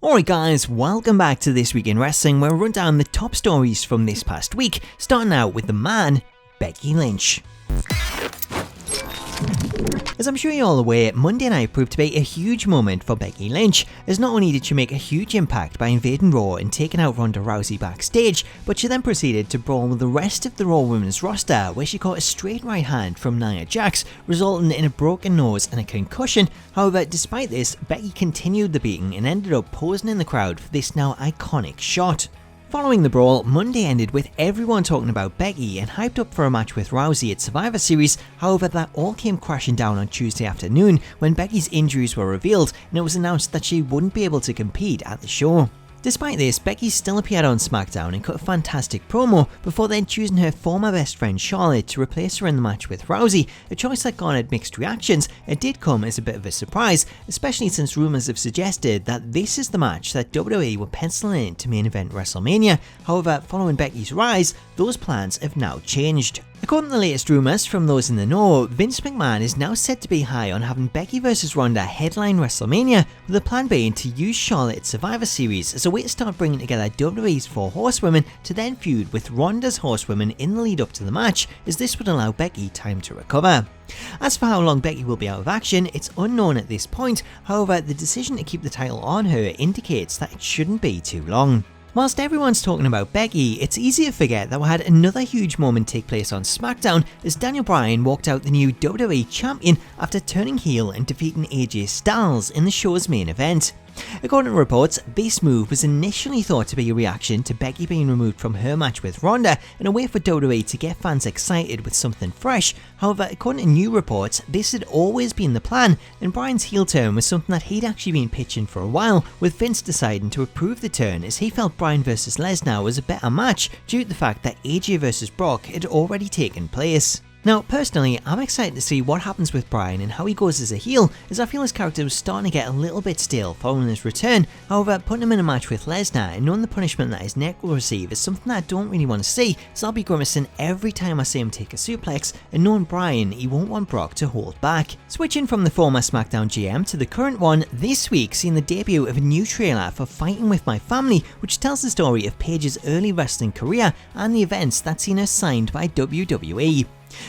Alright guys, welcome back to This Week in Wrestling, where we run down the top stories from this past week, starting out with the man, Becky Lynch. As I'm sure you're all aware, Monday night proved to be a huge moment for Becky Lynch, as not only did she make a huge impact by invading Raw and taking out Ronda Rousey backstage, but she then proceeded to brawl with the rest of the Raw Women's roster, where she caught a straight right hand from Nia Jax, resulting in a broken nose and a concussion. However, despite this, Becky continued the beating and ended up posing in the crowd for this now iconic shot. Following the brawl, Monday ended with everyone talking about Becky and hyped up for a match with Rousey at Survivor Series. However, that all came crashing down on Tuesday afternoon when Becky's injuries were revealed and it was announced that she wouldn't be able to compete at the show. Despite this, Becky still appeared on SmackDown and cut a fantastic promo before then choosing her former best friend Charlotte to replace her in the match with Rousey, a choice that garnered mixed reactions. It did come as a bit of a surprise, especially since rumours have suggested that this is the match that WWE were penciling in to main event WrestleMania. However, following Becky's rise, those plans have now changed. According to the latest rumours from those in the know, Vince McMahon is now said to be high on having Becky vs Ronda headline WrestleMania, with the plan being to use Charlotte at Survivor Series as a way to start bringing together WWE's 4 horsewomen to then feud with Ronda's horsewomen in the lead up to the match, as this would allow Becky time to recover. As for how long Becky will be out of action, it's unknown at this point. However, the decision to keep the title on her indicates that it shouldn't be too long. Whilst everyone's talking about Becky, it's easy to forget that we had another huge moment take place on SmackDown as Daniel Bryan walked out the new WWE Champion after turning heel and defeating AJ Styles in the show's main event. According to reports, this move was initially thought to be a reaction to Becky being removed from her match with Ronda and a way for WWE to get fans excited with something fresh. However, according to new reports, this had always been the plan, and Bryan's heel turn was something that he'd actually been pitching for a while, with Vince deciding to approve the turn as he felt Bryan vs Lesnar was a better match due to the fact that AJ vs Brock had already taken place. Now, personally, I'm excited to see what happens with Bryan and how he goes as a heel, as I feel his character was starting to get a little bit stale following his return. However, putting him in a match with Lesnar and knowing the punishment that his neck will receive is something that I don't really want to see, so I'll be grimacing every time I see him take a suplex, and knowing Bryan, he won't want Brock to hold back. Switching from the former SmackDown GM to the current one, this week seeing the debut of a new trailer for Fighting With My Family, which tells the story of Paige's early wrestling career and the events that seen her signed by WWE.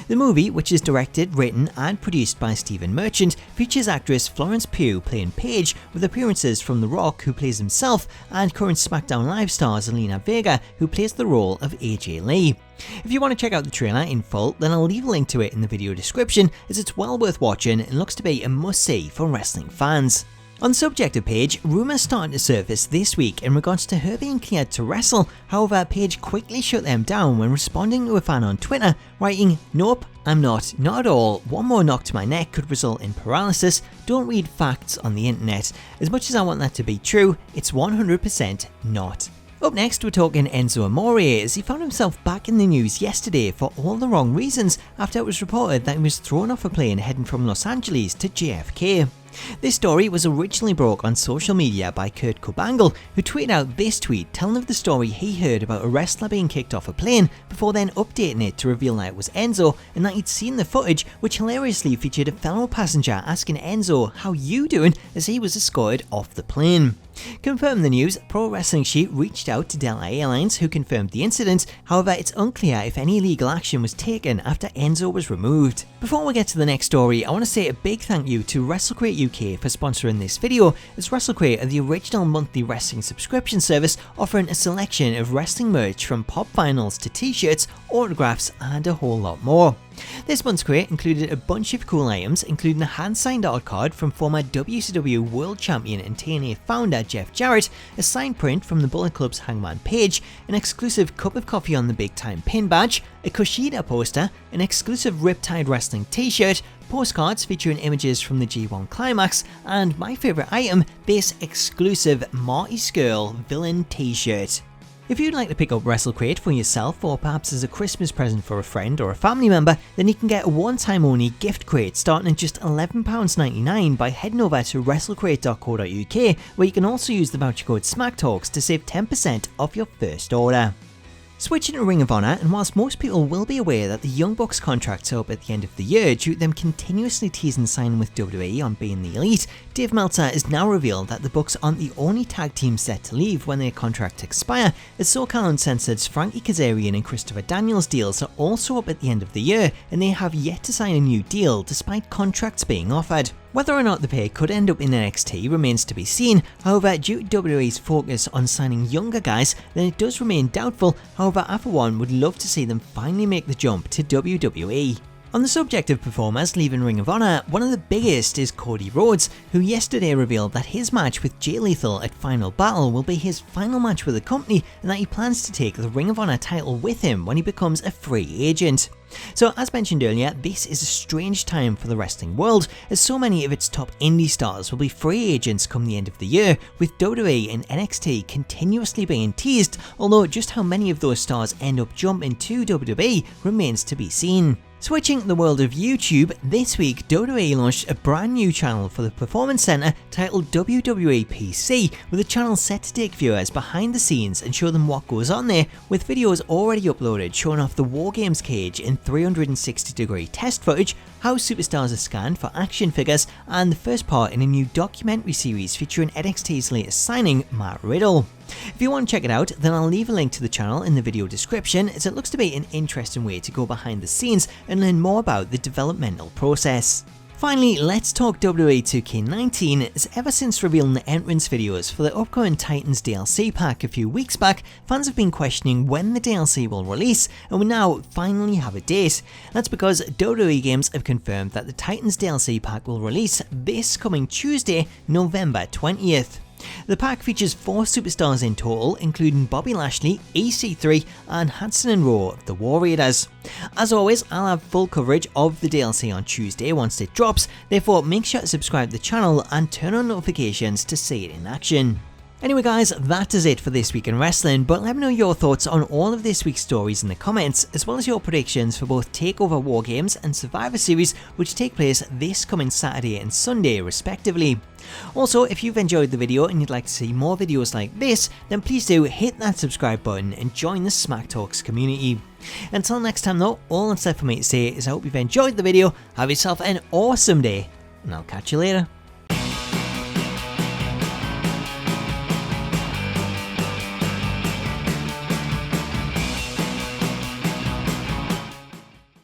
The movie, which is directed, written and produced by Stephen Merchant, features actress Florence Pugh playing Paige, with appearances from The Rock, who plays himself, and current SmackDown Live star Zelina Vega, who plays the role of AJ Lee. If you want to check out the trailer in full, then I'll leave a link to it in the video description, as it's well worth watching and looks to be a must-see for wrestling fans. On the subject of Paige, rumours started to surface this week in regards to her being cleared to wrestle. However, Paige quickly shut them down when responding to a fan on Twitter, writing, "Nope, I'm not at all. One more knock to my neck could result in paralysis. Don't read facts on the internet. As much as I want that to be true, it's 100% not." Up next, we're talking Enzo Amore, as he found himself back in the news yesterday for all the wrong reasons after it was reported that he was thrown off a plane heading from Los Angeles to JFK. This story was originally broke on social media by Kurt Cobangle, who tweeted out this tweet telling of the story he heard about a wrestler being kicked off a plane before then updating it to reveal that it was Enzo and that he'd seen the footage, which hilariously featured a fellow passenger asking Enzo how you doing as he was escorted off the plane. Confirming the news, Pro Wrestling Sheet reached out to Delta Airlines, who confirmed the incident. However, it's unclear if any legal action was taken after Enzo was removed. Before we get to the next story, I want to say a big thank you to Wrestle Crate UK for sponsoring this video, as Wrestle Crate are the original monthly wrestling subscription service offering a selection of wrestling merch from pop vinyls to t-shirts, autographs and a whole lot more. This month's crate included a bunch of cool items, including a hand-signed art card from former WCW World Champion and TNA founder Jeff Jarrett, a signed print from the Bullet Club's Hangman Page, an exclusive cup of coffee on the Big Time pin badge, a Kushida poster, an exclusive Riptide Wrestling t-shirt, postcards featuring images from the G1 Climax, and my favourite item, this exclusive Marty Scurll villain t-shirt. If you'd like to pick up Wrestle Crate for yourself or perhaps as a Christmas present for a friend or a family member, then you can get a one-time only gift crate starting at just £11.99 by heading over to wrestlecrate.co.uk, where you can also use the voucher code Smacktalks to save 10% off your first order. Switching to Ring of Honor, and whilst most people will be aware that the Young Bucks contracts are up at the end of the year due to them continuously teasing signing with WWE on being the Elite, Dave Meltzer has now revealed that the Bucks aren't the only tag team set to leave when their contracts expire, as SoCal Uncensored's Frankie Kazarian and Christopher Daniels deals are also up at the end of the year, and they have yet to sign a new deal despite contracts being offered. Whether or not the pair could end up in NXT remains to be seen, however due to WWE's focus on signing younger guys, then it does remain doubtful. However, I for one would love to see them finally make the jump to WWE. On the subject of performers leaving Ring of Honor, one of the biggest is Cody Rhodes, who yesterday revealed that his match with Jay Lethal at Final Battle will be his final match with the company and that he plans to take the Ring of Honor title with him when he becomes a free agent. So as mentioned earlier, this is a strange time for the wrestling world, as so many of its top indie stars will be free agents come the end of the year, with WWE and NXT continuously being teased, although just how many of those stars end up jumping to WWE remains to be seen. Switching the world of YouTube, this week WWE launched a brand new channel for the Performance Center titled WWE PC, with the channel set to take viewers behind the scenes and show them what goes on there, with videos already uploaded showing off the War Games cage in 360-degree test footage, how superstars are scanned for action figures, and the first part in a new documentary series featuring NXT's latest signing, Matt Riddle. If you want to check it out, then I'll leave a link to the channel in the video description, as it looks to be an interesting way to go behind the scenes and learn more about the developmental process. Finally, let's talk WWE 2K19, as ever since revealing the entrance videos for the upcoming Titans DLC pack a few weeks back, fans have been questioning when the DLC will release, and we now finally have a date. That's because WWE Games have confirmed that the Titans DLC pack will release this coming Tuesday, November 20th. The pack features 4 superstars in total, including Bobby Lashley, EC3 and Hudson and Rowe of the War Raiders. As always, I'll have full coverage of the DLC on Tuesday once it drops, therefore make sure to subscribe to the channel and turn on notifications to see it in action. Anyway guys, that is it for this week in wrestling, but let me know your thoughts on all of this week's stories in the comments, as well as your predictions for both TakeOver War Games and Survivor Series, which take place this coming Saturday and Sunday respectively. Also, if you've enjoyed the video and you'd like to see more videos like this, then please do hit that subscribe button and join the Smacktalks community. Until next time though, all that's left for me to say is I hope you've enjoyed the video, have yourself an awesome day, and I'll catch you later.